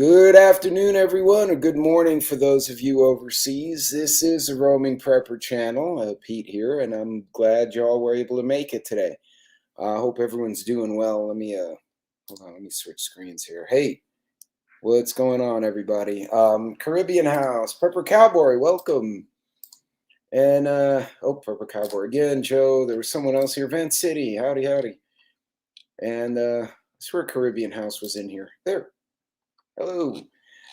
Good afternoon, everyone, or good morning for those of you overseas. This is the Roaming Prepper channel. Pete here, and I'm glad y'all were able to make it today. I hope everyone's doing well. Let me hold on. Let me switch screens here. Hey, what's going on, everybody? Caribbean House, Prepper Cowboy, welcome. And Prepper Cowboy again. Joe, there was someone else here. Van City, howdy, howdy. And I swear Caribbean House was in here. There. Hello.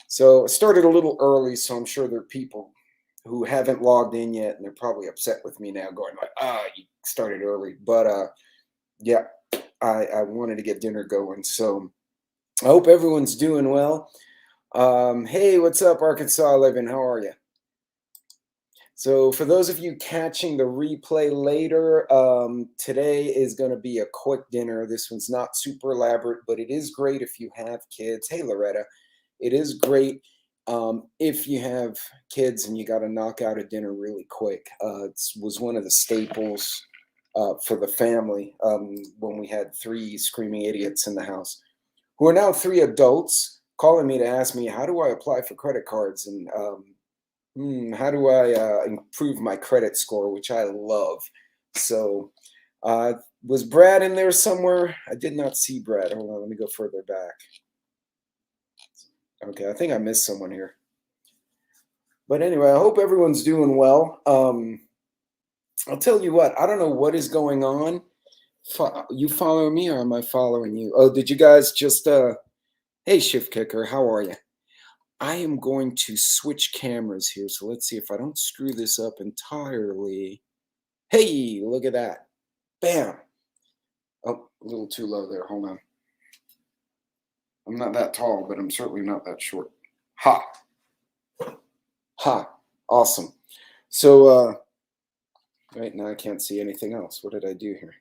So I started a little early, so I'm sure there are people who haven't logged in yet, and they're probably upset with me now, going like, you started early. But yeah, I wanted to get dinner going, so I hope everyone's doing well. Hey, what's up, Arkansas 11? How are you? So for those of you catching the replay later, today is going to be a quick dinner. This one's not super elaborate, but it is great if you have kids. Hey, Loretta. It is great if you have kids and you got to knock out a dinner really quick. It was one of the staples for the family when we had 3 screaming idiots in the house, who are now 3 adults, calling me to ask me, how do I apply for credit cards? And how do I improve my credit score, which I love. So was Brad in there somewhere? I did not see Brad. Hold on, let me go further back. Okay, I think I missed someone here. But anyway, I hope everyone's doing well. I'll tell you what, I don't know what is going on. You follow me or am I following you? Oh, did you guys just, hey, Shift Kicker, how are you? I am going to switch cameras here, so let's see if I don't screw this up entirely. Hey, look at that. Bam. Oh, a little too low there. Hold on. I'm not that tall, but I'm certainly not that short. Ha. Ha. Awesome. So, right now I can't see anything else. What did I do here?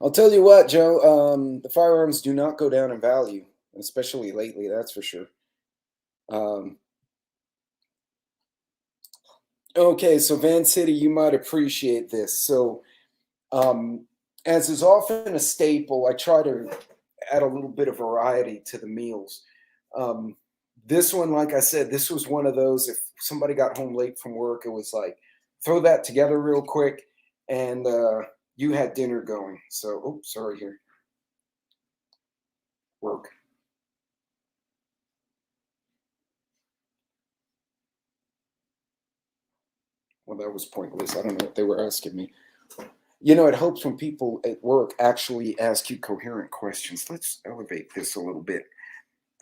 I'll tell you what, Joe, the firearms do not go down in value, especially lately, that's for sure. Okay, so Van City, you might appreciate this. So, as is often a staple, I try to add a little bit of variety to the meals. This one, like I said, this was one of those, if somebody got home late from work, it was like, throw that together real quick, and you had dinner going. So, oh, sorry here. Work. Well, that was pointless. I don't know what they were asking me. You know, it helps when people at work actually ask you coherent questions. Let's elevate this a little bit.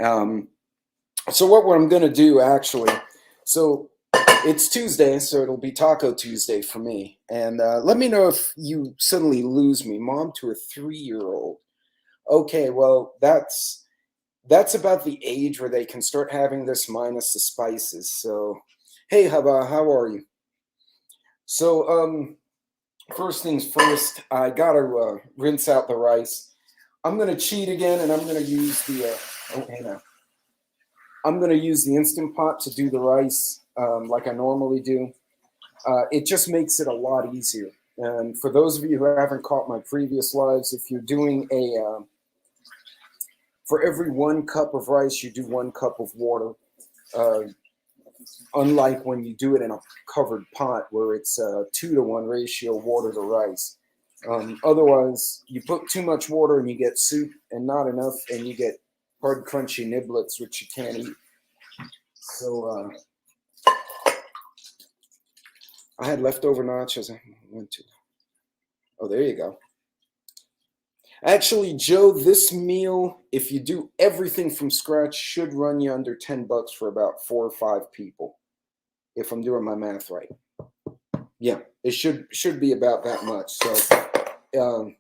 So what I'm going to do, actually, so it's Tuesday, so it'll be Taco Tuesday for me. And let me know if you suddenly lose me. Mom to a 3-year-old. Okay, well, that's about the age where they can start having this minus the spices. So, hey, Haba, how are you? So, first things first, I gotta rinse out the rice. I'm gonna cheat again, and I'm gonna use the I'm gonna use the Instant Pot to do the rice like I normally do. It just makes it a lot easier. And for those of you who haven't caught my previous lives, if you're doing for every 1 cup of rice, you do 1 cup of water. Unlike when you do it in a covered pot where it's a 2-to-1 ratio water to rice. Otherwise, you put too much water and you get soup, and not enough, and you get hard, crunchy niblets, which you can't eat. So I had leftover nachos. I went to. Oh, there you go. Actually, Joe, this meal, if you do everything from scratch, should run you under $10 for about 4 or 5 people, if I'm doing my math right. Yeah, it should be about that much. So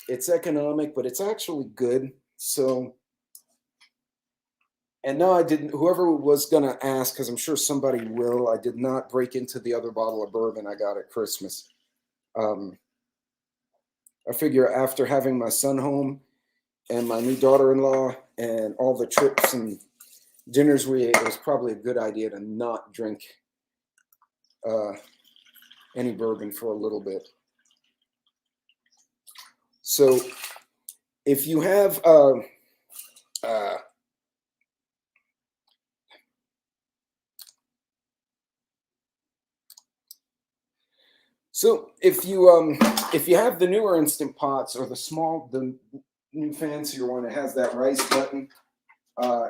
it's economic, but it's actually good. So, and no, I didn't. Whoever was gonna ask, because I'm sure somebody will, I did not break into the other bottle of bourbon I got at Christmas. I figure after having my son home and my new daughter-in-law and all the trips and dinners we ate, it was probably a good idea to not drink any bourbon for a little bit. So if you have Uh, so if you have the newer Instant Pots or the new fancier one that has that rice button,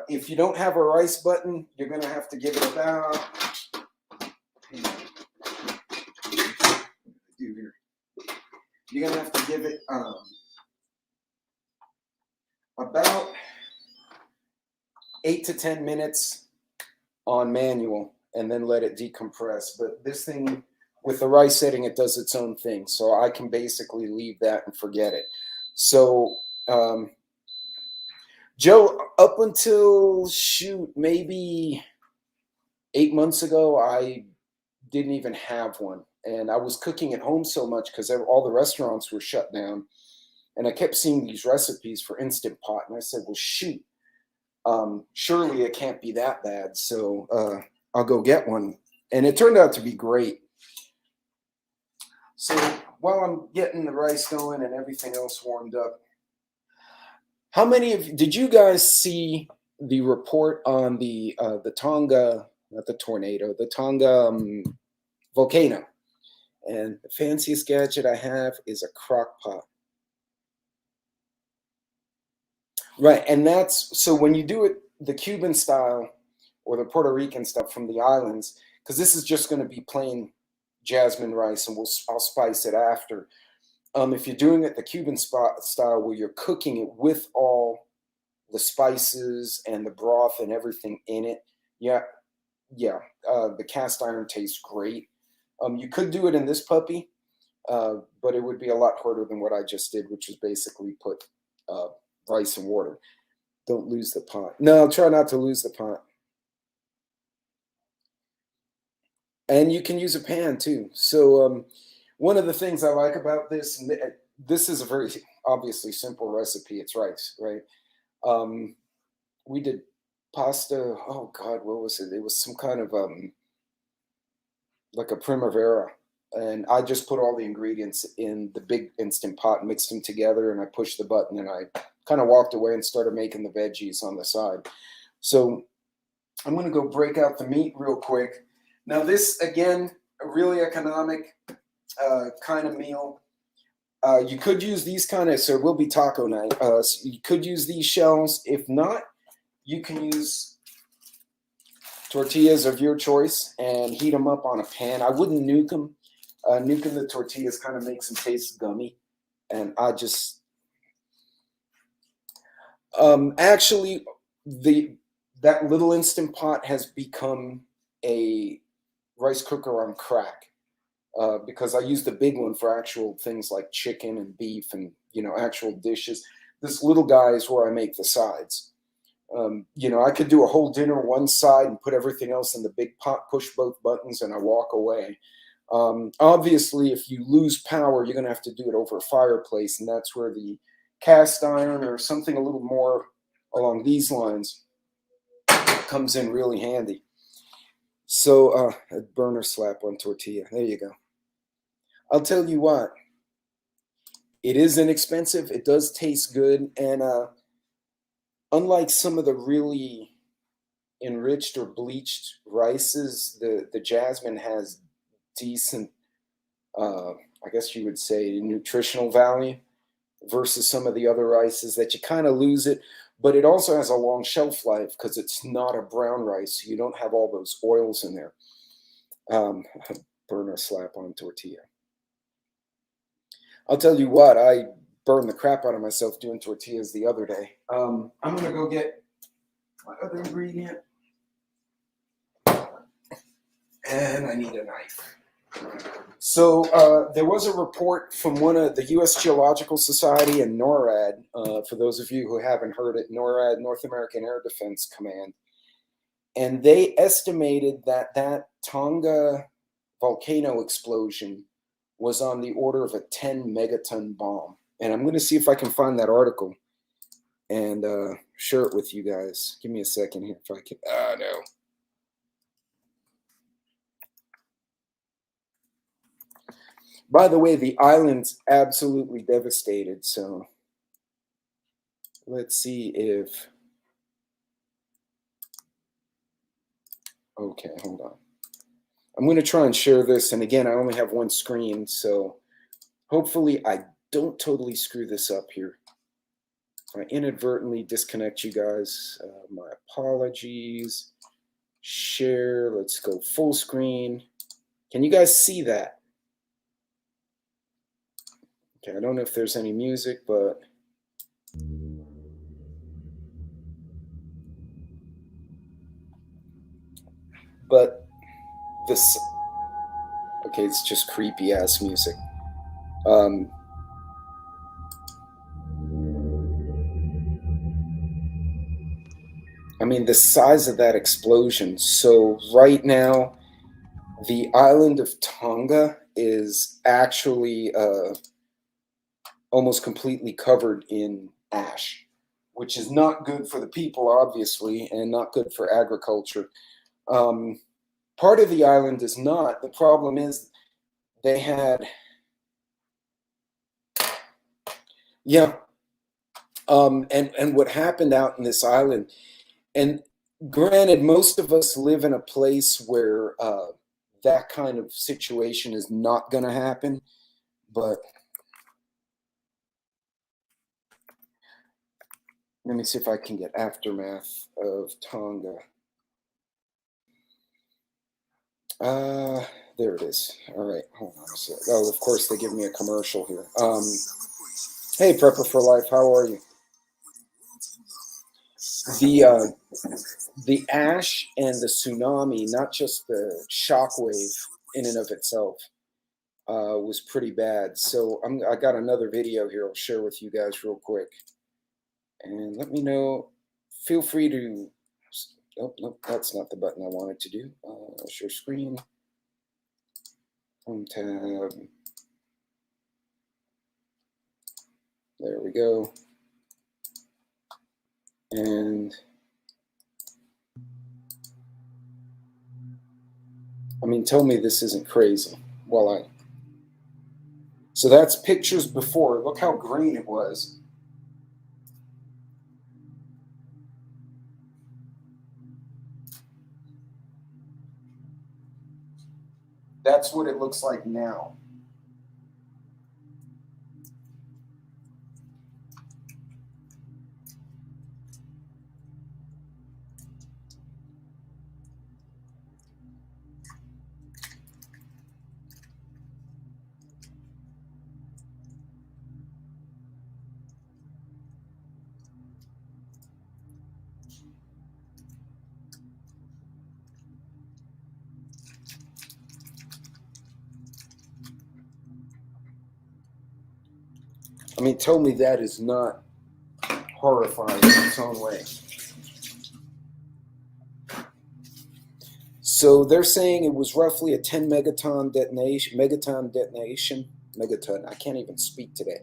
if you don't have a rice button, you're gonna have to give it about. You're gonna have to give it about 8 to 10 minutes on manual, and then let it decompress. But this thing, with the rice setting, it does its own thing, so I can basically leave that and forget it. So Joe, up until maybe 8 months ago, I didn't even have one, and I was cooking at home so much because all the restaurants were shut down, and I kept seeing these recipes for Instant Pot, and I said, well, shoot, surely it can't be that bad, so I'll go get one. And it turned out to be great. So while I'm getting the rice going and everything else warmed up, how many of you, did you guys see the report on the Tonga, not the tornado, the Tonga volcano? And the fanciest gadget I have is a crock pot. Right, and that's, so when you do it the Cuban style or the Puerto Rican stuff from the islands, because this is just going to be plain jasmine rice, and I'll spice it after. If you're doing it the Cuban style, where you're cooking it with all the spices and the broth and everything in it, yeah, the cast iron tastes great. You could do it in this puppy, but it would be a lot harder than what I just did, which was basically put rice and water. Don't lose the pot. No, try not to lose the pot. And you can use a pan too. So one of the things I like about this, and this is a very obviously simple recipe. It's rice, right? We did pasta. Oh God, what was it? It was some kind of like a primavera, and I just put all the ingredients in the big Instant Pot, mixed them together, and I pushed the button, and I kind of walked away and started making the veggies on the side. So I'm going to go break out the meat real quick. Now this, again, a really economic kind of meal. You could use these kind of, so it will be taco night. So you could use these shells. If not, you can use tortillas of your choice and heat them up on a pan. I wouldn't nuke them. Nuking the tortillas kind of makes them taste gummy. And I just, actually, that little Instant Pot has become a rice cooker on crack, because I use the big one for actual things like chicken and beef and, actual dishes. This little guy is where I make the sides. I could do a whole dinner one side and put everything else in the big pot, push both buttons, and I walk away. Obviously, if you lose power, you're going to have to do it over a fireplace, and that's where the cast iron or something a little more along these lines comes in really handy. So a burner slap on tortilla. There you go. I'll tell you what, it is inexpensive. It does taste good. And unlike some of the really enriched or bleached rices, the jasmine has decent, I guess you would say, nutritional value versus some of the other rices that you kind of lose it. But it also has a long shelf life because it's not a brown rice. So you don't have all those oils in there. Burner slap on tortilla. I'll tell you what, I burned the crap out of myself doing tortillas the other day. I'm going to go get my other ingredient. And I need a knife. So there was a report from one of the U.S. Geological Society and NORAD, for those of you who haven't heard it, NORAD, North American Air Defense Command, and they estimated that Tonga volcano explosion was on the order of a 10 megaton bomb. And I'm going to see if I can find that article and share it with you guys. Give me a second here if I can. No. By the way, the island's absolutely devastated. So let's see if Okay, hold on. I'm going to try and share this. And again, I only have one screen, so hopefully I don't totally screw this up here. If I inadvertently disconnect you guys, my apologies. Share, let's go full screen. Can you guys see that? Okay, I don't know if there's any music, but this, okay, it's just creepy ass music. I mean, the size of that explosion. So right now, the island of Tonga is actually almost completely covered in ash, which is not good for the people, obviously, and not good for agriculture. Part of the island is not. The problem is they had, yeah, and what happened out in this island, and granted, most of us live in a place where that kind of situation is not going to happen, but let me see if I can get aftermath of Tonga. There it is. All right, hold on a sec. Oh, of course they give me a commercial here. Hey, Prepper for Life, how are you? The ash and the tsunami, not just the shockwave in and of itself, was pretty bad. So I got another video here I'll share with you guys real quick, and let me know. Feel free to. Oh, no, that's not the button I wanted to do. Share screen. Home tab. There we go. And I mean, tell me this isn't crazy. So that's pictures before. Look how green it was. That's what it looks like now. I mean, tell me that is not horrifying in its own way. So they're saying it was roughly a 10 megaton detonation. Megaton. I can't even speak today.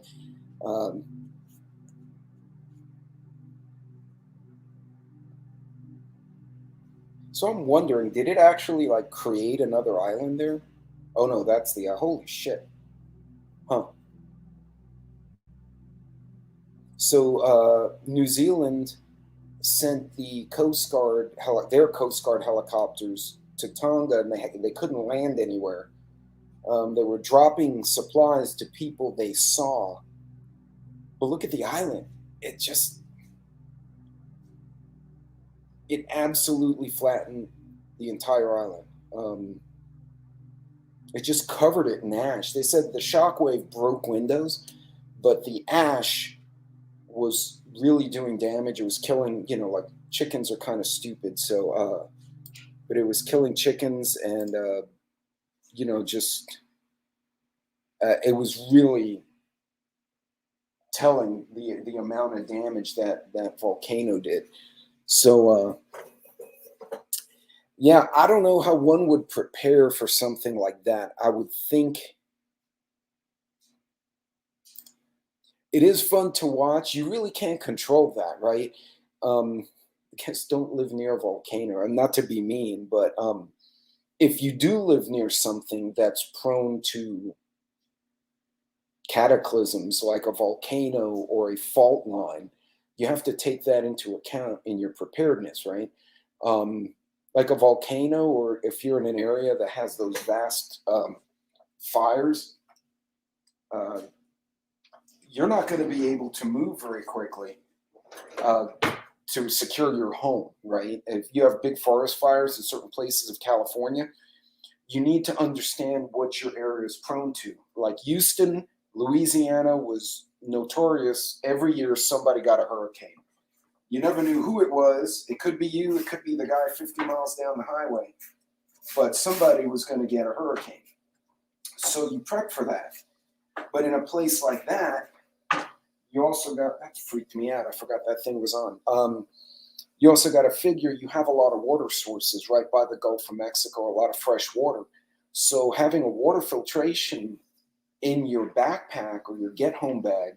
So I'm wondering, did it actually like create another island there? Oh no, that's the holy shit. Huh. So New Zealand sent the Coast Guard, their Coast Guard helicopters to Tonga, and they couldn't land anywhere. They were dropping supplies to people they saw. But look at the island. It just, it absolutely flattened the entire island. It just covered it in ash. They said the shockwave broke windows, but the ash was really doing damage. It was killing, like chickens are kind of stupid. So, but it was killing chickens and, just, it was really telling the amount of damage that volcano did. So, yeah, I don't know how one would prepare for something like that. I would think it is fun to watch. You really can't control that, right? I guess don't live near a volcano. And not to be mean, but if you do live near something that's prone to cataclysms like a volcano or a fault line, you have to take that into account in your preparedness, right? like a volcano, or if you're in an area that has those vast fires, uh, you're not going to be able to move very quickly to secure your home, right? If you have big forest fires in certain places of California, you need to understand what your area is prone to. Like Houston, Louisiana was notorious. Every year somebody got a hurricane. You never knew who it was. It could be you, it could be the guy 50 miles down the highway, but somebody was going to get a hurricane. So you prep for that. But in a place like that, you also got, that freaked me out. I forgot that thing was on. You also got to figure you have a lot of water sources right by the Gulf of Mexico, a lot of fresh water. So having a water filtration in your backpack or your get home bag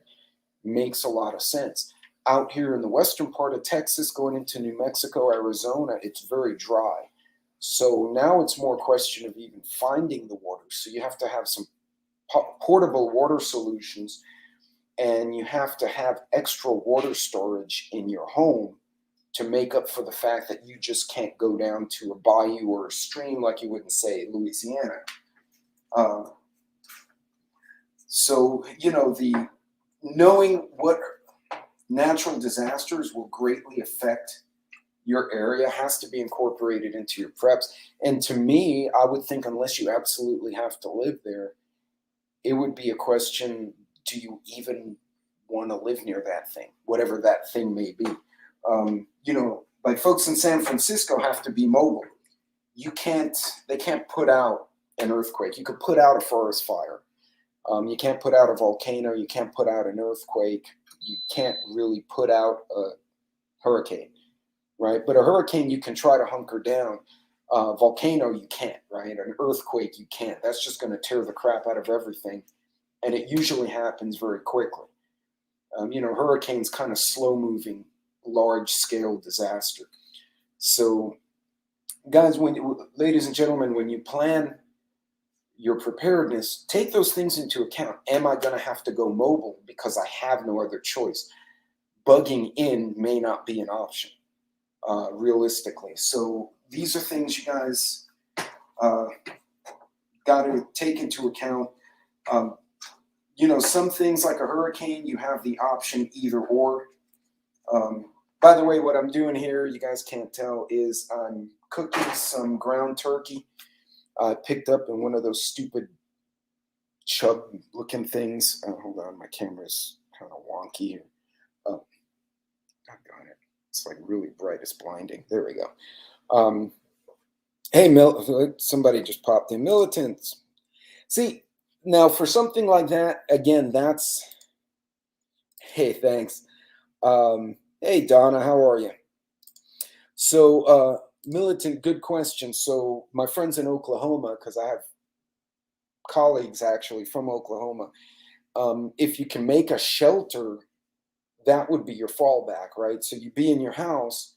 makes a lot of sense. Out here in the western part of Texas, going into New Mexico, Arizona, it's very dry. So now it's more a question of even finding the water. So you have to have some portable water solutions, and you have to have extra water storage in your home to make up for the fact that you just can't go down to a bayou or a stream like you would in, say, Louisiana. So, the knowing what natural disasters will greatly affect your area has to be incorporated into your preps. And to me, I would think unless you absolutely have to live there, it would be a question, do you even want to live near that thing, whatever that thing may be? Like folks in San Francisco have to be mobile. They can't put out an earthquake. You could put out a forest fire. You can't put out a volcano. You can't put out an earthquake. You can't really put out a hurricane, right? But a hurricane, you can try to hunker down. Volcano, you can't, right? An earthquake, you can't. That's just going to tear the crap out of everything. And it usually happens very quickly. Hurricanes kind of slow moving, large scale disaster. So, guys, ladies and gentlemen, when you plan your preparedness, take those things into account. Am I going to have to go mobile because I have no other choice? Bugging in may not be an option, realistically. So these are things you guys got to take into account. Some things like a hurricane, you have the option either or. By the way, what I'm doing here, you guys can't tell, is I'm cooking some ground turkey. I picked up in one of those stupid chub-looking things. Hold on, my camera's kind of wonky. Oh, I got it. It's like really bright. It's blinding. There we go. Hey, somebody just popped in. Militants. See, now for something like that, again, that's... Hey, thanks. Hey, Donna, how are you? So, Militant, good question. So my friends in Oklahoma, because I have colleagues actually from Oklahoma, if you can make a shelter, that would be your fallback, right? So you be in your house,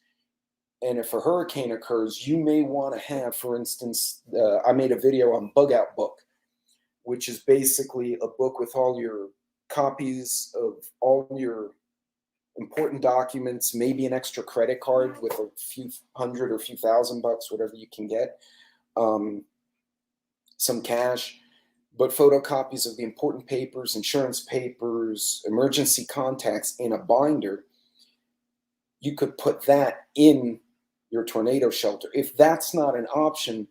and if a hurricane occurs, you may want to have, for instance, I made a video on Bug Out Book, which is basically a book with all your copies of all your important documents, maybe an extra credit card with a few hundred or a few $1,000, whatever you can get, some cash, but photocopies of the important papers, insurance papers, emergency contacts in a binder. You could put that in your tornado shelter. If that's not an option,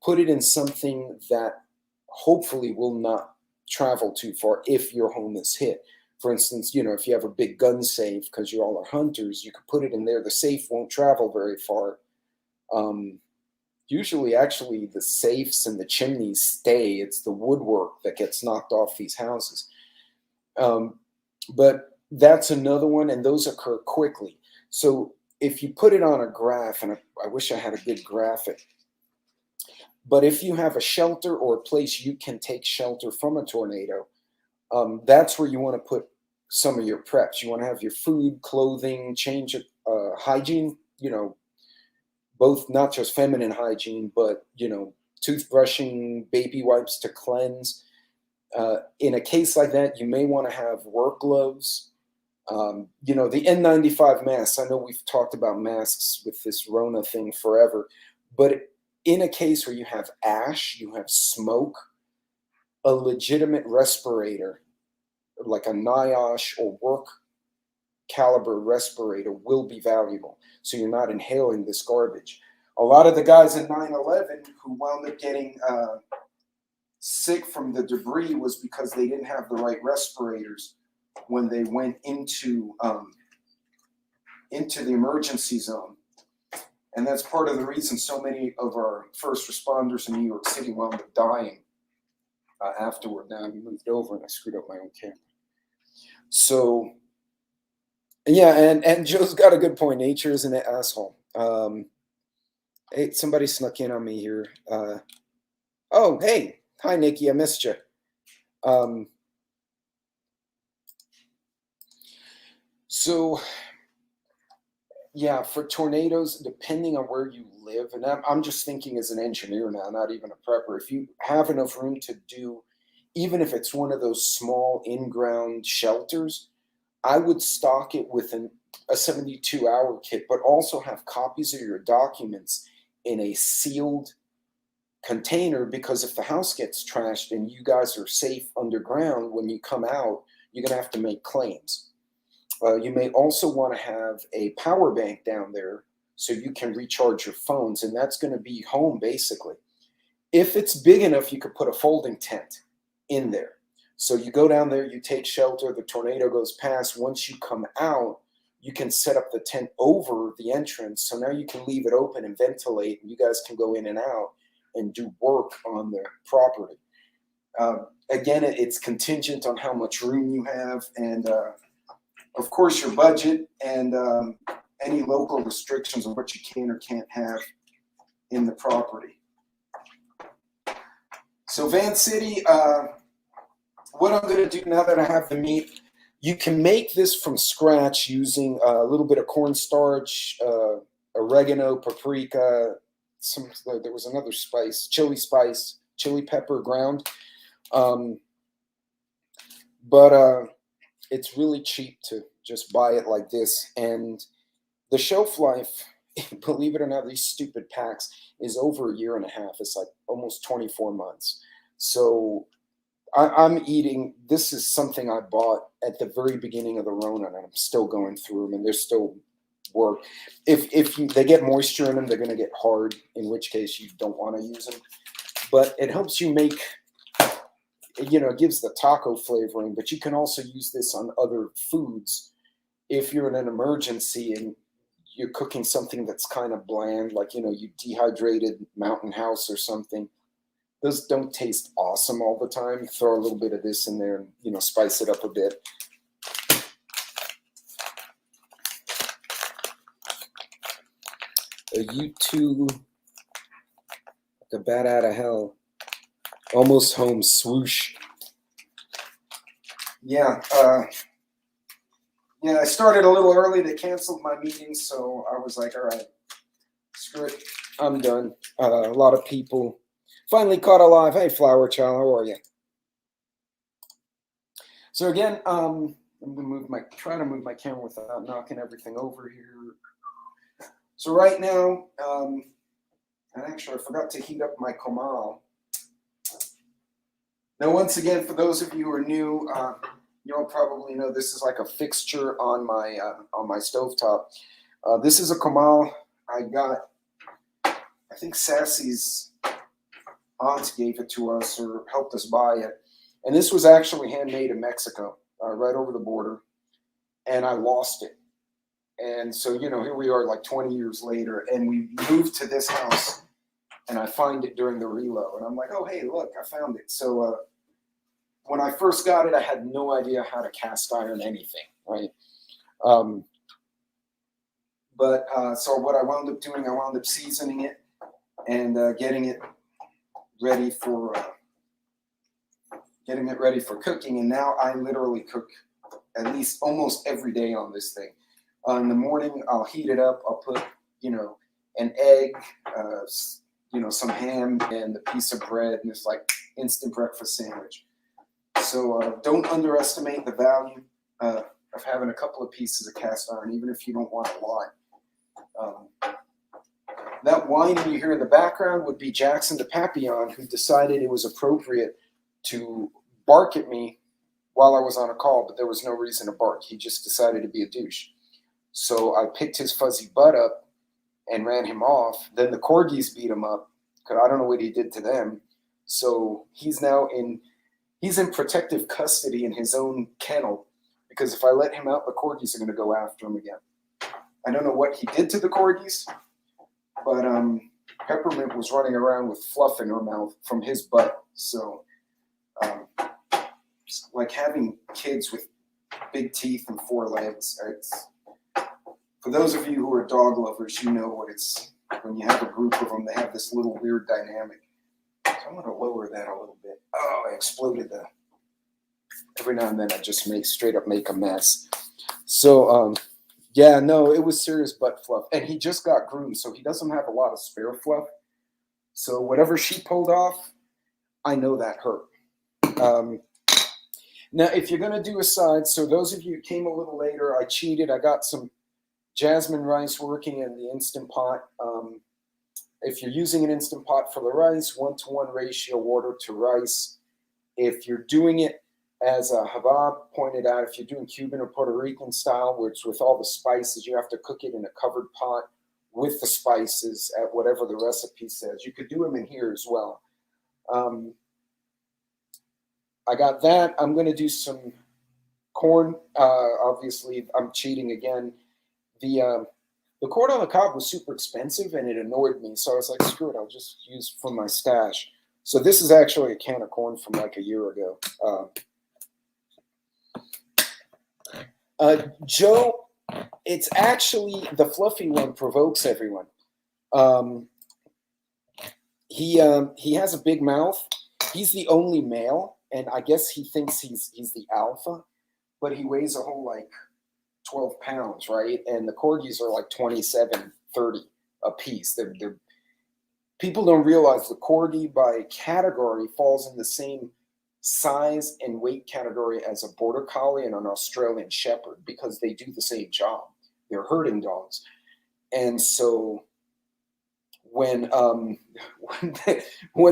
put it in something that hopefully will not travel too far if your home is hit. For instance, if you have a big gun safe because you all are hunters, you could put it in there. The safe won't travel very far. Usually, actually, the safes and the chimneys stay. It's the woodwork that gets knocked off these houses. But that's another one, and those occur quickly. So if you put it on a graph, and I wish I had a good graphic, but if you have a shelter or a place you can take shelter from a tornado, that's where you want to put some of your preps. You want to have your food, clothing, change of hygiene, both not just feminine hygiene, but, toothbrushing, baby wipes to cleanse. In a case like that, you may want to have work gloves. The N95 masks. I know we've talked about masks with this Rona thing forever, But in a case where you have ash, you have smoke, a legitimate respirator, like a NIOSH or work caliber respirator, will be valuable. So you're not inhaling this garbage. A lot of the guys in 9/11 who wound up getting sick from the debris was because they didn't have the right respirators when they went into the emergency zone. And that's part of the reason so many of our first responders in New York City wound up dying afterward. Now I moved over and I screwed up my own camera. So, yeah, and Joe's got a good point. Nature is an asshole. Hey, somebody snuck in on me here. Oh, hey. Hi, Nikki. I missed you. So, yeah, for tornadoes, depending on where you live, and I'm just thinking as an engineer now, not even a prepper, if you have enough room to do, even if it's one of those small in-ground shelters, I would stock it with a 72-hour kit, but also have copies of your documents in a sealed container, because if the house gets trashed and you guys are safe underground, when you come out, you're going to have to make claims. You may also want to have a power bank down there so you can recharge your phones, and that's going to be home basically. If it's big enough, you could put a folding tent in there. So you go down there, you take shelter, the tornado goes past. Once you come out, you can set up the tent over the entrance. So now you can leave it open and ventilate, and you guys can go in and out and do work on the property. Again, it's contingent on how much room you have, and of course your budget, and any local restrictions on what you can or can't have in the property. So Van City, what I'm going to do now that I have the meat, you can make this from scratch using a little bit of cornstarch, oregano, paprika, there was another spice, chili pepper ground. But it's really cheap to just buy it like this. And the shelf life, believe it or not, these stupid packs is over 1.5 years. It's like almost 24 months. So I'm eating, this is something I bought at the very beginning of the Rona, and I'm still going through them, and they're still work. If they get moisture in them, they're going to get hard, in which case you don't want to use them. But it helps you make, it gives the taco flavoring, but you can also use this on other foods. If you're in an emergency and you're cooking something that's kind of bland, like, you dehydrated Mountain House or something, those don't taste awesome all the time. You throw a little bit of this in there and, spice it up a bit. A U2, like a bat out of hell. Almost home, swoosh. Yeah, I started a little early. They canceled my meeting, so I was like, all right, screw it, I'm done. A lot of people finally caught alive. Hey, Flower Child, how are you? So again, I'm gonna try to move my camera without knocking everything over here. So right now, and actually I forgot to heat up my comal. Now, once again, for those of you who are new, you'll probably know this is like a fixture on my stovetop. This is a comal I got. I think Sassy's aunt gave it to us or helped us buy it, and this was actually handmade in Mexico, right over the border, and I lost it. And so, here we are like 20 years later, and we moved to this house, and I find it during the reload, and I'm like, oh, hey, look, I found it. So when I first got it, I had no idea how to cast iron anything, right? So what I wound up doing, I wound up seasoning it and getting it ready for cooking. And now I literally cook at least almost every day on this thing. In the morning, I'll heat it up. I'll put, an egg, some ham and a piece of bread, and it's like instant breakfast sandwich. So don't underestimate the value of having a couple of pieces of cast iron, even if you don't want a lot. That whining you hear in the background would be Jackson the Papillon, who decided it was appropriate to bark at me while I was on a call, but there was no reason to bark. He just decided to be a douche. So I picked his fuzzy butt up and ran him off. Then the corgis beat him up because I don't know what he did to them. So he's in protective custody in his own kennel, because if I let him out, the corgis are going to go after him again. I don't know what he did to the corgis, but Peppermint was running around with fluff in her mouth from his butt. So it's like having kids with big teeth and 4 legs. For those of you who are dog lovers, you know what it's when you have a group of them. They have this little weird dynamic. So I'm going to lower that a little bit. Oh, I exploded the. Every now and then I just straight up make a mess. So yeah, no, it was serious butt fluff, and he just got groomed, so he doesn't have a lot of spare fluff. So whatever she pulled off, I know that hurt. Now, if you're going to do a side, so those of you who came a little later, I cheated. I got some jasmine rice working in the Instant Pot. If you're using an Instant Pot for the rice, 1-to-1 ratio water to rice. If you're doing it, as Habab pointed out, if you're doing Cuban or Puerto Rican style, where it's with all the spices, you have to cook it in a covered pot with the spices at whatever the recipe says. You could do them in here as well. I got that. I'm going to do some corn. Obviously, I'm cheating again. The corn on the cob was super expensive, and it annoyed me. So I was like, screw it, I'll just use from my stash. So this is actually a can of corn from like a year ago. Joe, it's actually the fluffy one provokes everyone. He has a big mouth. He's the only male, and I guess he thinks he's the alpha, but he weighs a whole like 12 pounds, right? And the corgis are like 27, 30 a piece. They're people don't realize the corgi by category falls in the same size and weight category as a border collie and an Australian shepherd, because they do the same job. They're herding dogs. And so when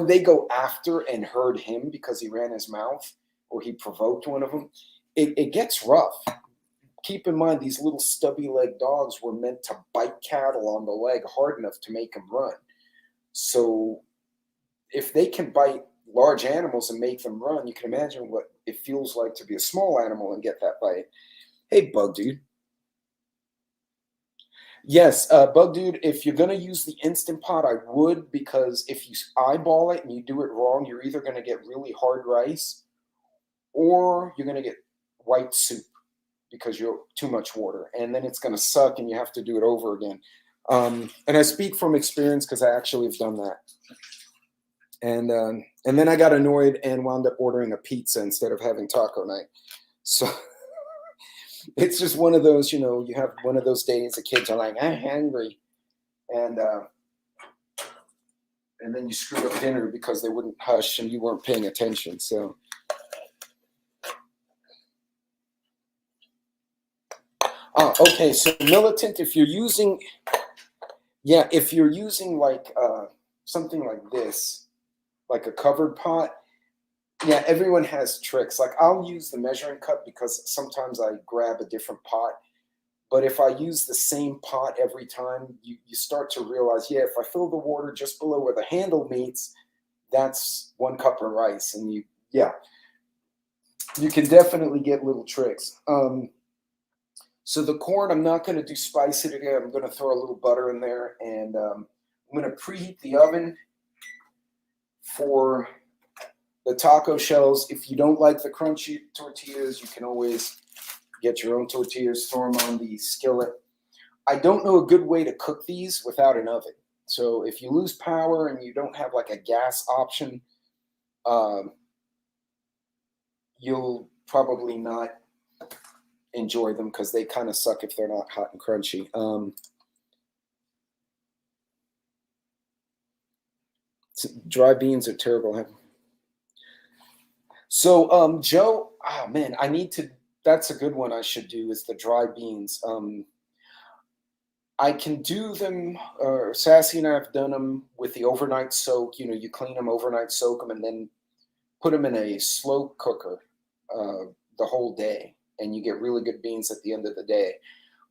they go after and herd him because he ran his mouth or he provoked one of them, it gets rough. Keep in mind, these little stubby leg dogs were meant to bite cattle on the leg hard enough to make them run. So if they can bite large animals and make them run, you can imagine what it feels like to be a small animal and get that bite. Hey, Bug Dude. Yes, Bug Dude, if you're going to use the Instant Pot, I would, because if you eyeball it and you do it wrong, you're either going to get really hard rice or you're going to get white soup because you're too much water, and then it's going to suck and you have to do it over again. And I speak from experience because I actually have done that. And then I got annoyed and wound up ordering a pizza instead of having taco night. So it's just one of those, you have one of those days the kids are like, I'm hungry. And then you screwed up dinner because they wouldn't hush and you weren't paying attention. So okay, so militant, if you're using like something like this, like a covered pot, yeah, everyone has tricks. Like I'll use the measuring cup because sometimes I grab a different pot. But if I use the same pot every time, you start to realize, yeah, if I fill the water just below where the handle meets, that's 1 cup of rice. And you can definitely get little tricks. So the corn, I'm not going to do spice it again. I'm going to throw a little butter in there, and I'm going to preheat the oven for the taco shells. If you don't like the crunchy tortillas, you can always get your own tortillas, throw them on the skillet. I don't know a good way to cook these without an oven. So if you lose power and you don't have like a gas option, you'll probably not enjoy them because they kind of suck if they're not hot and crunchy. Dry beans are terrible. So Joe, oh man, that's a good one I should do, is the dry beans. I can do them, Sassy and I have done them with the overnight soak. You know, you clean them, overnight soak them, and then put them in a slow cooker the whole day, and you get really good beans at the end of the day.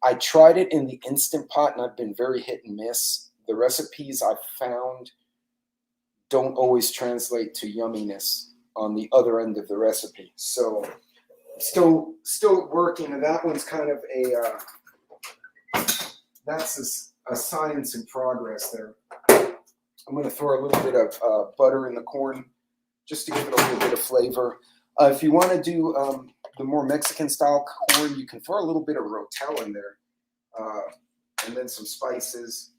I tried it in the Instant Pot, and I've been very hit and miss. The recipes I've found don't always translate to yumminess on the other end of the recipe. So still working, and that one's kind of that's a science in progress there. I'm going to throw a little bit of butter in the corn just to give it a little bit of flavor. If you want to do the more Mexican style corn, you can throw a little bit of rotel in there, and then some spices.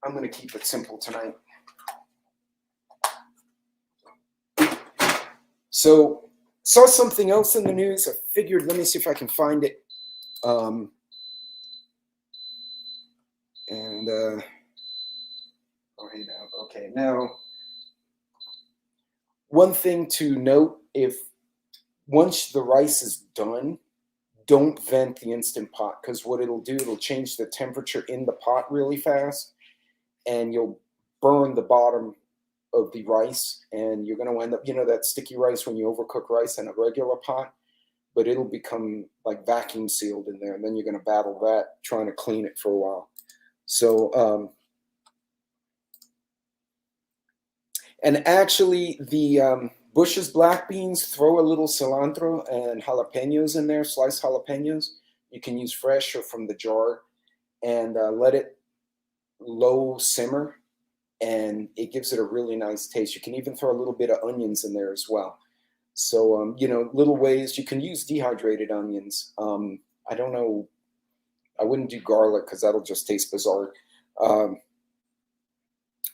I'm going to keep it simple tonight. So, saw something else in the news. I figured, let me see if I can find it. Oh, hey now, okay. Now, one thing to note: once the rice is done, don't vent the Instant Pot, because what it'll do, it'll change the temperature in the pot really fast, and you'll burn the bottom of the rice, and you're going to end up, you know, that sticky rice when you overcook rice in a regular pot, but it'll become like vacuum sealed in there, and then you're going to battle that trying to clean it for a while. So, and actually the Bush's black beans, throw a little cilantro and jalapenos in there, sliced jalapenos. You can use fresh or from the jar, and let it low simmer, and it gives it a really nice taste. You can even throw a little bit of onions in there as well. So, you know, little ways. You can use dehydrated onions. I don't know. I wouldn't do garlic because that'll just taste bizarre.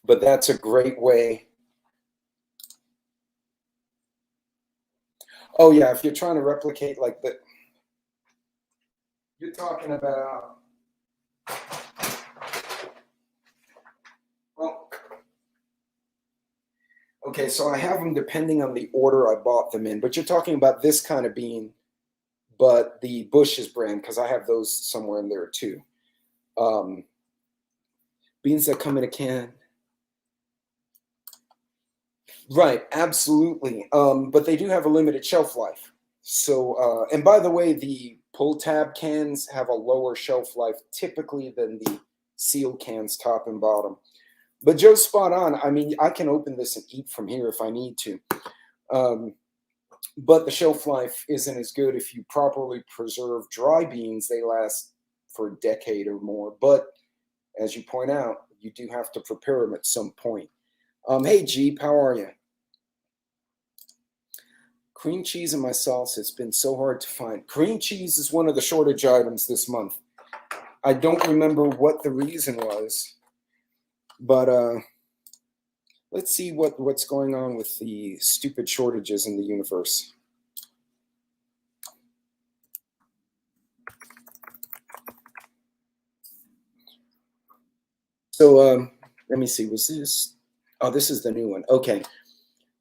But that's a great way. Oh, yeah, if you're trying to replicate like that, you're talking about, well, okay, so I have them depending on the order I bought them in, but you're talking about this kind of bean, but the Bush's brand, because I have those somewhere in there too. Beans that come in a can. Right, absolutely. But they do have a limited shelf life. So, and by the way, the pull tab cans have a lower shelf life typically than the sealed cans, top and bottom. But Joe's spot on. I mean, I can open this and eat from here if I need to. But the shelf life isn't as good if you properly preserve dry beans. They last for a decade or more. But as you point out, you do have to prepare them at some point. Hey, Jeep, how are you? Cream cheese and my salsa. It's been so hard to find. Cream cheese is one of the shortage items this month. I don't remember what the reason was, but let's see what's going on with the stupid shortages in the universe. So let me see. Was this? Oh, this is the new one. Okay.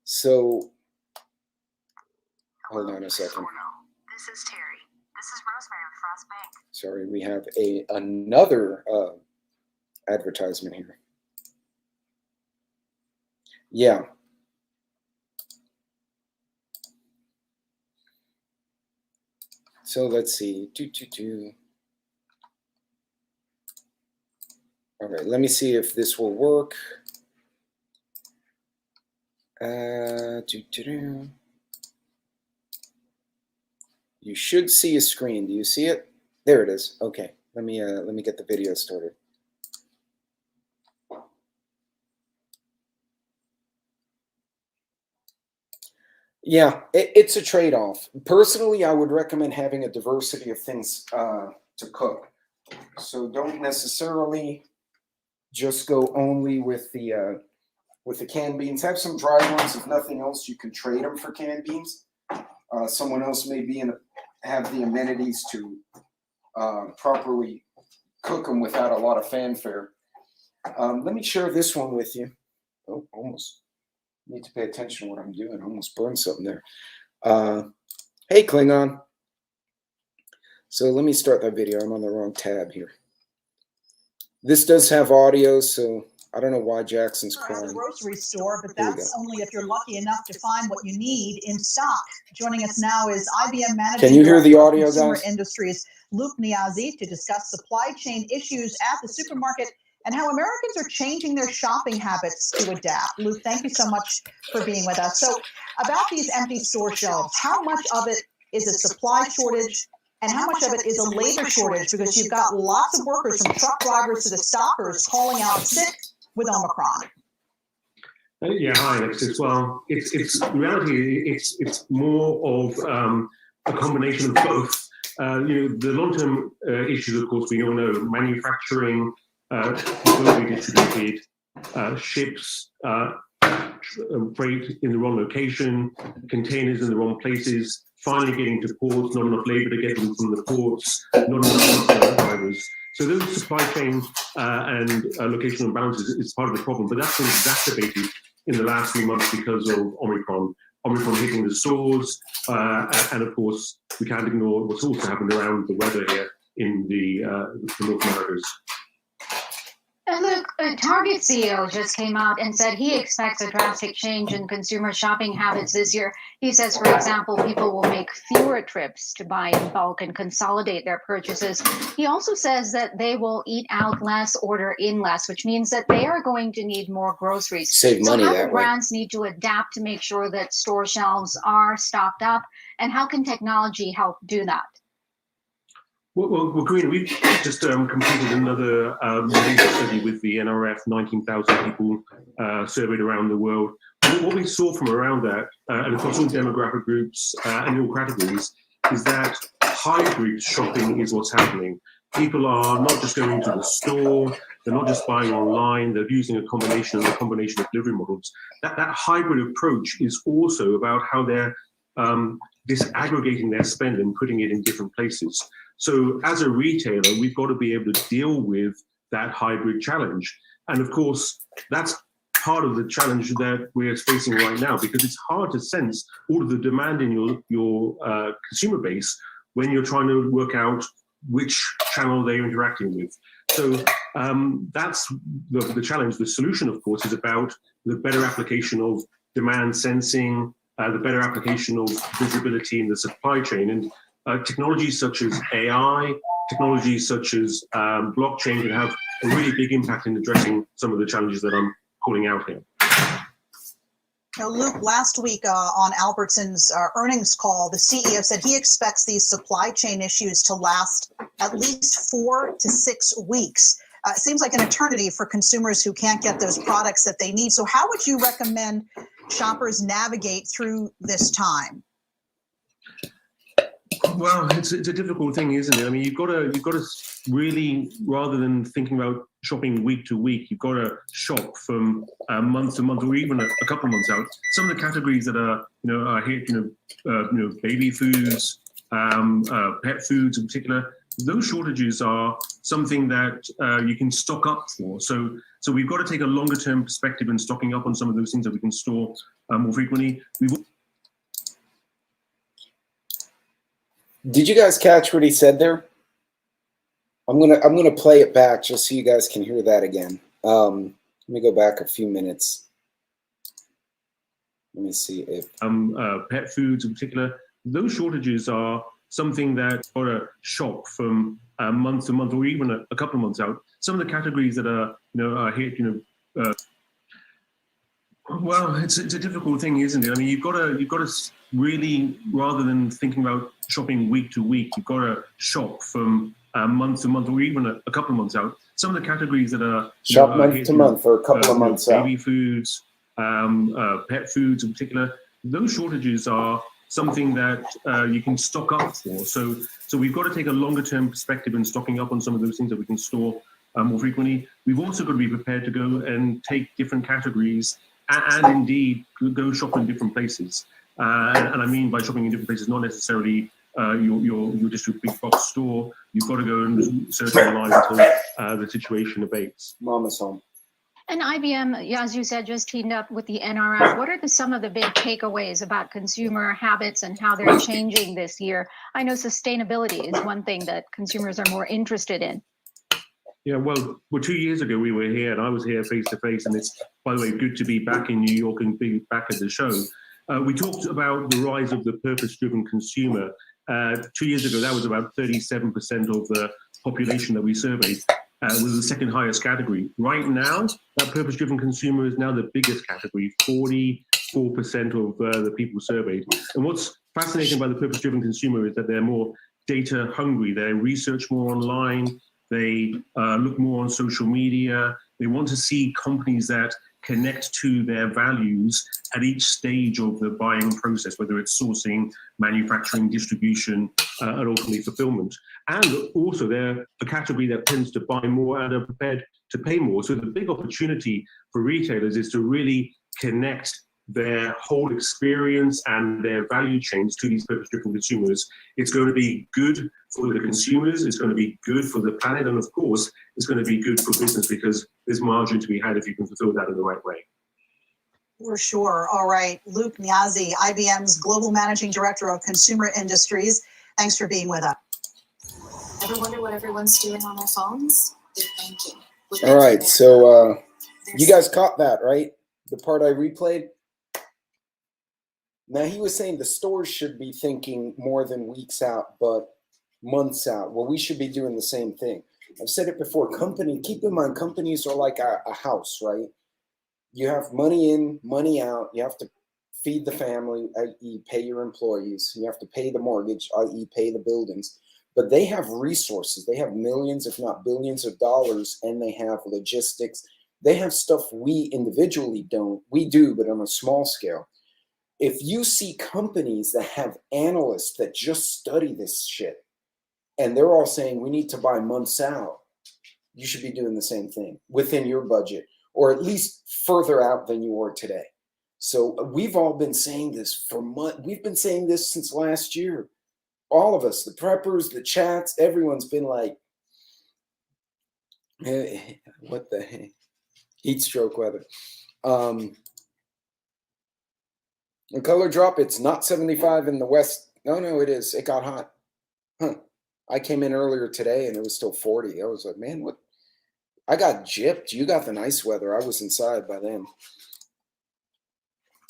So hold on a second. This is Terry. This is Rosemary with Frost Bank. Sorry, we have another advertisement here. Yeah. So let's see. All right, let me see if this will work. You should see a screen. Do you see it? There it is. Okay. Let me get the video started. Yeah, it's a trade-off. Personally, I would recommend having a diversity of things to cook. So don't necessarily just go only with the canned beans. Have some dry ones. If nothing else, you can trade them for canned beans. Someone else may have the amenities to properly cook them without a lot of fanfare. Let me share this one with you. Oh, almost. Need to pay attention to what I'm doing. I almost burned something there. Hey, Klingon. So let me start that video. I'm on the wrong tab here. This does have audio, so I don't know why Jackson's At crying. the grocery store, but Here we that's go. only if you're lucky enough to find what you need in stock. Joining us now is IBM Managing Can you hear the Director of audio, Consumer guys? Industries, Luke Niazi, to discuss supply chain issues at the supermarket and how Americans are changing their shopping habits to adapt. Luke, thank you so much for being with us. So, about these empty store shelves, how much of it is a supply shortage and how much of it is a labor shortage? Because you've got lots of workers, from truck drivers to the stockers, calling out sick with Omicron. Yeah, hi, Alexis. Well, it's reality. It's more of a combination of both. The long-term issues, of course, we all know: manufacturing, globally distributed, ships, freight in the wrong location, containers in the wrong places, finally getting to ports, not enough labor to get them from the ports, not enough drivers. So those supply chain and locational imbalances is part of the problem, but that's been exacerbated in the last few months because of Omicron hitting the stores, and of course we can't ignore what's also happened around the weather here in the North Americas. And look, Target CEO just came out and said he expects a drastic change in consumer shopping habits this year. He says, for example, people will make fewer trips to buy in bulk and consolidate their purchases. He also says that they will eat out less, order in less, which means that they are going to need more groceries. Save money so how that do way. brands need to adapt to make sure that store shelves are stocked up? And how can technology help do that? Well, Green, we've just completed another major study with the NRF, 19,000 people surveyed around the world. What we saw from around that, and across all demographic groups and all categories, is that hybrid shopping is what's happening. People are not just going to the store, they're not just buying online, they're using a combination of delivery models. That hybrid approach is also about how they're disaggregating their spend and putting it in different places. So as a retailer, we've got to be able to deal with that hybrid challenge. And of course, that's part of the challenge that we're facing right now, because it's hard to sense all of the demand in your consumer base when you're trying to work out which channel they're interacting with. So that's the challenge. The solution, of course, is about the better application of demand sensing, the better application of visibility in the supply chain. And technologies such as AI, technologies such as blockchain can have a really big impact in addressing some of the challenges that I'm calling out here. Now, Luke, last week on Albertson's earnings call, the CEO said he expects these supply chain issues to last at least 4 to 6 weeks. It seems like an eternity for consumers who can't get those products that they need. So how would you recommend shoppers navigate through this time? Well, it's a difficult thing, isn't it? I mean, you've got to really, rather than thinking about shopping week to week, you've got to shop from month to month, or even a couple of months out. Some of the categories that are here, baby foods, pet foods in particular, those shortages are something that you can stock up for. So we've got to take a longer term perspective in stocking up on some of those things that we can store more frequently. Did you guys catch what he said there? I'm gonna play it back just so you guys can hear that again. Let me go back a few minutes. Let me see if pet foods in particular, those shortages are something that got to shop from month to month, or even a couple of months out. Some of the categories that are here, well, it's a difficult thing, isn't it? I mean, you've got to really, rather than thinking about shopping week to week, you've got to shop from month to month, or even a couple of months out. Some of the categories that are shop month to month or a couple of months out. Baby foods, pet foods in particular, those shortages are something that you can stock up for. So we've got to take a longer term perspective in stocking up on some of those things that we can store more frequently. We've also got to be prepared to go and take different categories and indeed go shop in different places. And I mean by shopping in different places, not necessarily your district big box store. You've got to go and search online until the situation abates. Mama's home. And IBM, as you said, just teamed up with the NRF. What are some of the big takeaways about consumer habits and how they're changing this year? I know sustainability is one thing that consumers are more interested in. Yeah, well, 2 years ago we were here, and I was here face to face, and it's, by the way, good to be back in New York and be back at the show. We talked about the rise of the purpose-driven consumer. 2 years ago, that was about 37% of the population that we surveyed. Was the second highest category. Right now, that purpose-driven consumer is now the biggest category, 44% of the people surveyed. And what's fascinating about the purpose-driven consumer is that they're more data hungry. They research more online. They look more on social media. They want to see companies that connect to their values at each stage of the buying process, whether it's sourcing, manufacturing, distribution, and ultimately fulfillment. And also they're a category that tends to buy more and are prepared to pay more. So the big opportunity for retailers is to really connect their whole experience and their value chains to these purpose-driven consumers. It's going to be good for the consumers, it's going to be good for the planet, and of course, it's going to be good for business because there's margin to be had if you can fulfill that in the right way. For sure. All right. Luke Niazi, IBM's Global Managing Director of Consumer Industries. Thanks for being with us. Ever wonder what everyone's doing on their phones? They're banking. All right, so you guys caught that, right? The part I replayed? Now, he was saying the stores should be thinking more than weeks out, but months out. Well, we should be doing the same thing. I've said it before. Keep in mind, companies are like a house, right? You have money in, money out. You have to feed the family, i.e. pay your employees. You have to pay the mortgage, i.e. pay the buildings. But they have resources. They have millions, if not billions of dollars, and they have logistics. They have stuff we individually don't. We do, but on a small scale. If you see companies that have analysts that just study this shit, and they're all saying we need to buy months out, you should be doing the same thing within your budget, or at least further out than you are today. So we've all been saying this for months. We've been saying this since last year. All of us, the preppers, the chats, everyone's been like, hey, what the heck? Heat stroke weather. The color drop, it's not 75 in the west. No, it is. It got hot. Huh. I came in earlier today and it was still 40. I was like, man, what? I got gypped. You got the nice weather. I was inside by then.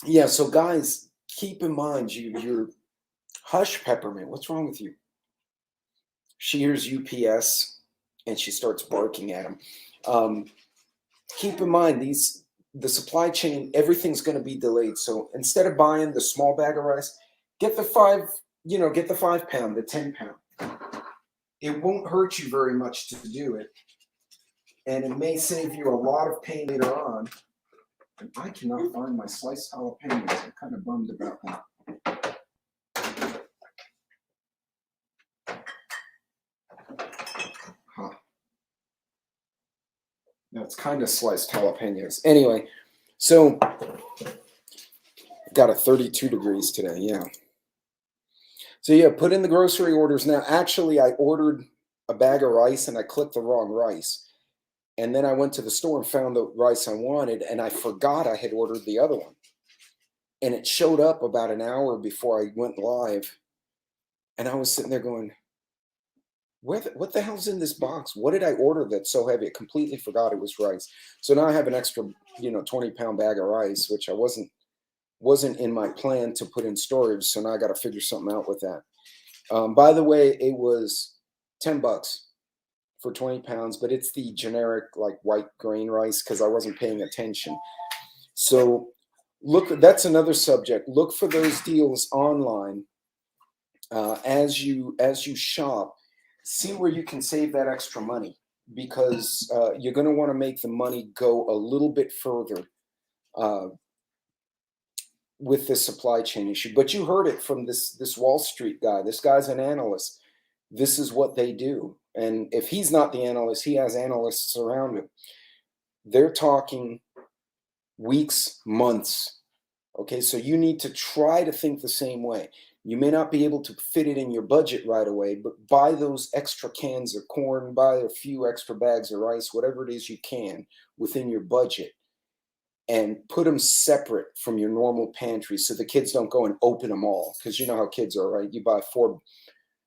Yeah, so guys, keep in mind, you're hush, Peppermint. What's wrong with you? She hears UPS and she starts barking at him. Keep in mind, the supply chain, everything's going to be delayed. So instead of buying the small bag of rice, get the 5 pound, the 10 pound. It won't hurt you very much to do it. And it may save you a lot of pain later on. And I cannot find my sliced jalapenos. I'm kind of bummed about that. Huh. That's kind of sliced jalapenos. Anyway, so got a 32 degrees today. Yeah. So yeah, put in the grocery orders now. Actually, I ordered a bag of rice and I clicked the wrong rice. And then I went to the store and found the rice I wanted, and I forgot I had ordered the other one. And it showed up about an hour before I went live. And I was sitting there going, what the hell's in this box? What did I order that's so heavy? I completely forgot it was rice. So now I have an extra, 20-pound bag of rice, which I wasn't in my plan to put in storage. So now I got to figure something out with that. By the way, it was $10 for 20 pounds, but it's the generic like white grain rice because I wasn't paying attention. So that's another subject. Look for those deals online as you shop. See where you can save that extra money because you're going to want to make the money go a little bit further with this supply chain issue. But you heard it from this Wall Street guy. This guy's an analyst. This is what they do. And if he's not the analyst, he has analysts around him. They're talking weeks, months. Okay, so you need to try to think the same way. You may not be able to fit it in your budget right away, but buy those extra cans of corn, buy a few extra bags of rice, whatever it is you can within your budget, and put them separate from your normal pantry so the kids don't go and open them all. Because you know how kids are, right?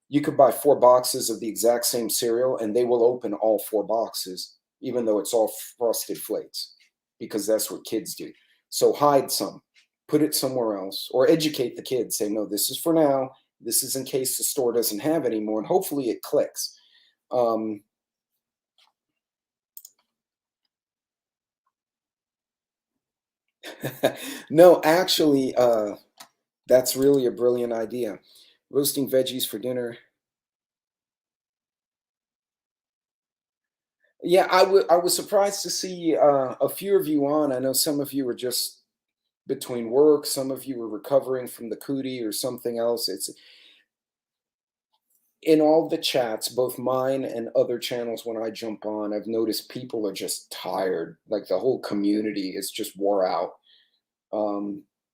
You You could buy 4 boxes of the exact same cereal and they will open all 4 boxes, even though it's all Frosted Flakes, because that's what kids do. So hide some, put it somewhere else, or educate the kids. Say, no, this is for now. This is in case the store doesn't have any more, and hopefully it clicks. No, actually, that's really a brilliant idea. Roasting veggies for dinner. Yeah, I was surprised to see a few of you on. I know some of you were just between work, some of you were recovering from the cootie or something else. It's in all the chats, both mine and other channels. When I jump on, I've noticed people are just tired. Like the whole community is just wore out.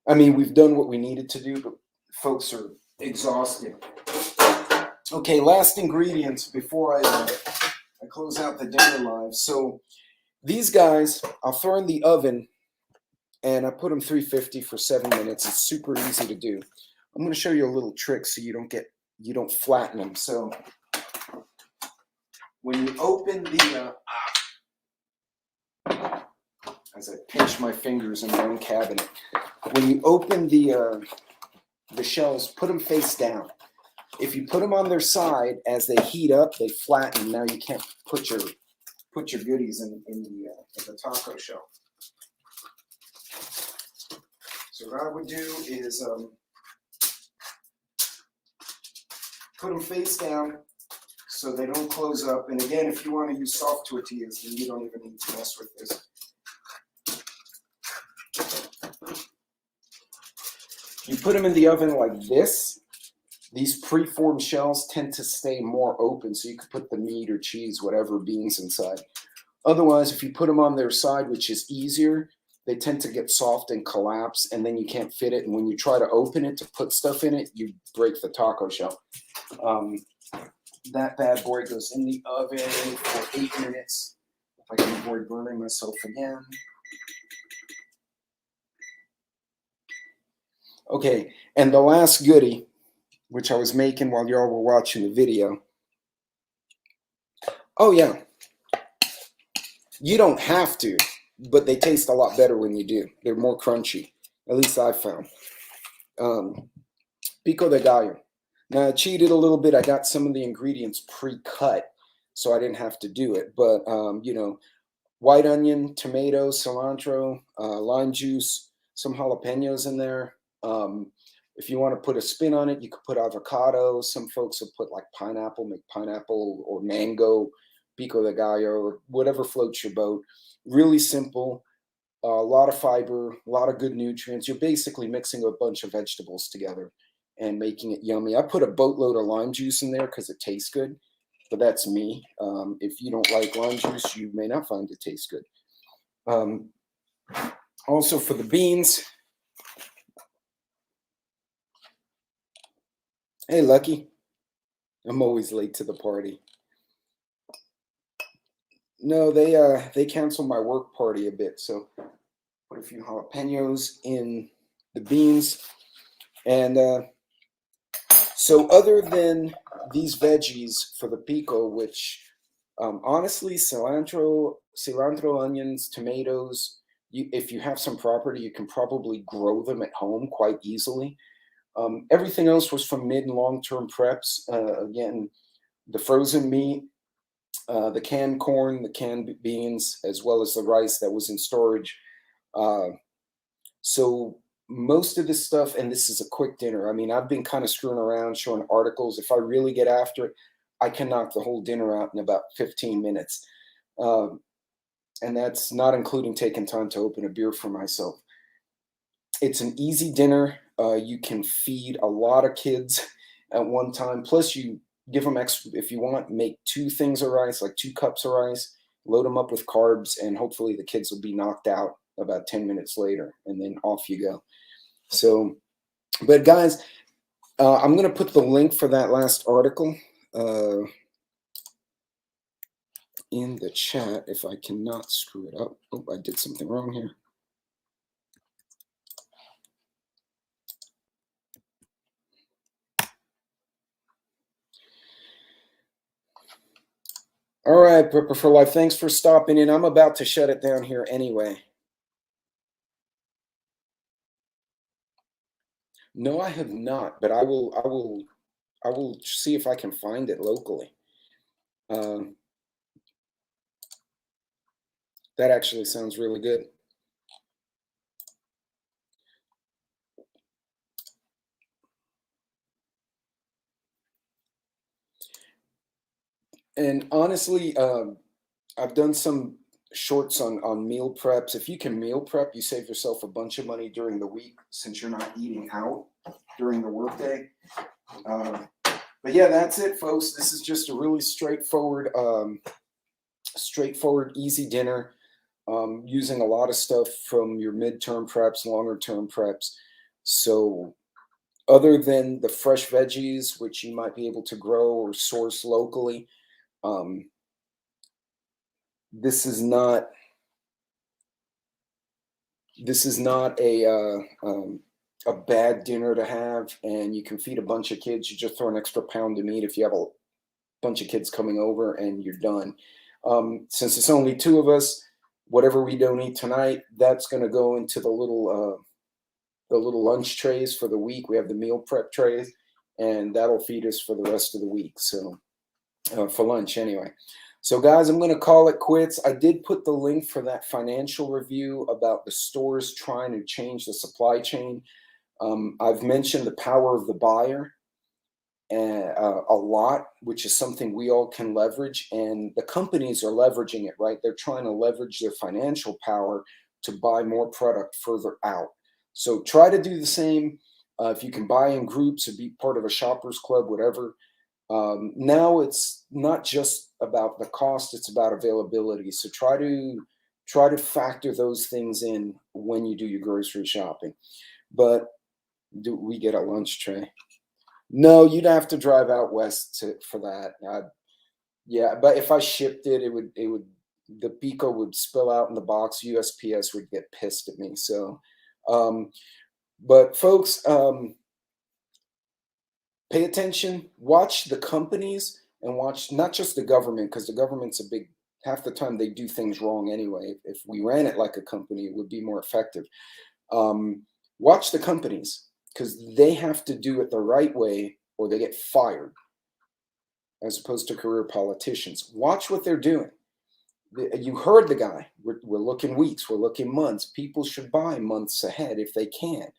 I mean, we've done what we needed to do, but folks are exhausted. Okay, last ingredients before I close out the dinner live. So these guys, I'll throw in the oven, and I put them 350 for 7 minutes. It's super easy to do. I'm going to show you a little trick so you don't flatten them. So when you open the as I pinch my fingers in my own cabinet, when you open the shells, put them face down. If you put them on their side, as they heat up, they flatten. Now you can't put your goodies in the taco shell. So what I would do is put them face down so they don't close up. And again, if you want to use soft tortillas, then you don't even need to mess with this. You put them in the oven like this. These preformed shells tend to stay more open, so you could put the meat or cheese, whatever, beans inside. Otherwise, if you put them on their side, which is easier, they tend to get soft and collapse, and then you can't fit it. And when you try to open it to put stuff in it, you break the taco shell. That bad boy goes in the oven for 8 minutes. If I can avoid burning myself again. Okay, and the last goodie, which I was making while y'all were watching the video. Oh yeah, you don't have to, but they taste a lot better when you do. They're more crunchy, at least I've found. Pico de gallo. Now I cheated a little bit. I got some of the ingredients pre-cut, so I didn't have to do it. But you know, white onion, tomato, cilantro, lime juice, some jalapenos in there. If you want to put a spin on it, you could put avocado. Some folks will put like pineapple, make pineapple or mango, pico de gallo, or whatever floats your boat. Really simple, a lot of fiber, a lot of good nutrients. You're basically mixing a bunch of vegetables together and making it yummy. I put a boatload of lime juice in there because it tastes good, but that's me. If you don't like lime juice, you may not find it tastes good. Also for the beans, hey, Lucky. I'm always late to the party. No, they canceled my work party a bit, so put a few jalapenos in the beans. And so other than these veggies for the pico, which honestly, cilantro, onions, tomatoes, if you have some property, you can probably grow them at home quite easily. Everything else was from mid and long-term preps. Again, the frozen meat, the canned corn, the canned beans, as well as the rice that was in storage. So most of this stuff, and this is a quick dinner. I mean, I've been kind of screwing around, showing articles. If I really get after it, I can knock the whole dinner out in about 15 minutes. And that's not including taking time to open a beer for myself. It's an easy dinner. You can feed a lot of kids at one time. Plus, you give them extra, if you want, make 2 things of rice, like 2 cups of rice, load them up with carbs, and hopefully the kids will be knocked out about 10 minutes later, and then off you go. So, but guys, I'm going to put the link for that last article in the chat if I cannot screw it up. Oh, I did something wrong here. All right, Prepper for Life. Thanks for stopping in. I'm about to shut it down here anyway. No, I have not, but I will see if I can find it locally. Um, that actually sounds really good. And honestly, I've done some shorts on meal preps. If you can meal prep, you save yourself a bunch of money during the week since you're not eating out during the workday. But yeah, that's it, folks. This is just a really straightforward, easy dinner, using a lot of stuff from your midterm preps, longer term preps. So other than the fresh veggies, which you might be able to grow or source locally, this is not a bad dinner to have, and you can feed a bunch of kids. You just throw an extra pound of meat if you have a bunch of kids coming over, and you're done. Since it's only two of us, whatever we don't eat tonight, that's going to go into the little lunch trays for the week. We have the meal prep trays, and that'll feed us for the rest of the week. So for lunch anyway. So guys, I'm going to call it quits. I did put the link for that financial review about the stores trying to change the supply chain. I've mentioned the power of the buyer a lot, which is something we all can leverage. And the companies are leveraging it, right? They're trying to leverage their financial power to buy more product further out. So try to do the same. If you can buy in groups or be part of a shoppers club, whatever. Now it's not just about the cost, it's about availability. So try to factor those things in when you do your grocery shopping. But do we get a lunch tray? No, you'd have to drive out west for that. Yeah, but if I shipped it, it would the pico would spill out in the box. USPS would get pissed at me. So but folks, pay attention, watch the companies, and watch not just the government, because the government's half the time they do things wrong anyway. If we ran it like a company, it would be more effective. Watch the companies, because they have to do it the right way or they get fired, as opposed to career politicians. Watch what they're doing. You heard the guy. We're looking weeks, we're looking months. People should buy months ahead if they can.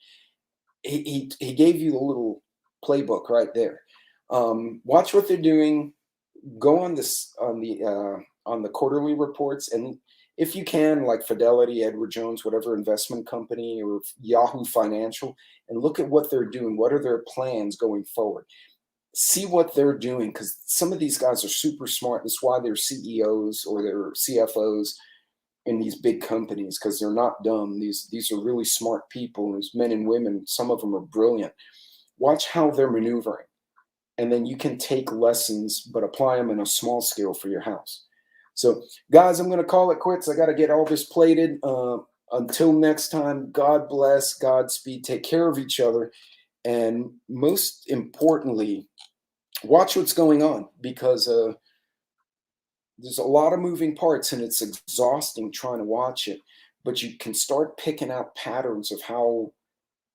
He gave you the little playbook right there. Watch what they're doing. Go on the quarterly reports, and if you can, like Fidelity, Edward Jones, whatever investment company, or Yahoo Financial, and look at what they're doing. What are their plans going forward? See what they're doing, because some of these guys are super smart. That's why they're CEOs or they're CFOs in these big companies, because they're not dumb. These are really smart people. There's men and women. Some of them are brilliant. Watch how they're maneuvering, and then you can take lessons, but apply them in a small scale for your house. So, guys, I'm going to call it quits. I got to get all this plated. Until next time, God bless, Godspeed. Take care of each other, and most importantly, watch what's going on, because there's a lot of moving parts and it's exhausting trying to watch it, but you can start picking out patterns of how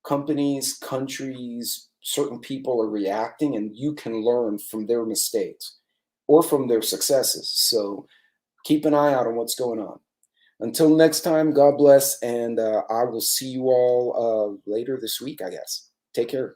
companies, countries, certain people are reacting, and you can learn from their mistakes or from their successes. So keep an eye out on what's going on. Until next time, God bless, and I will see you all later this week, I guess. Take care.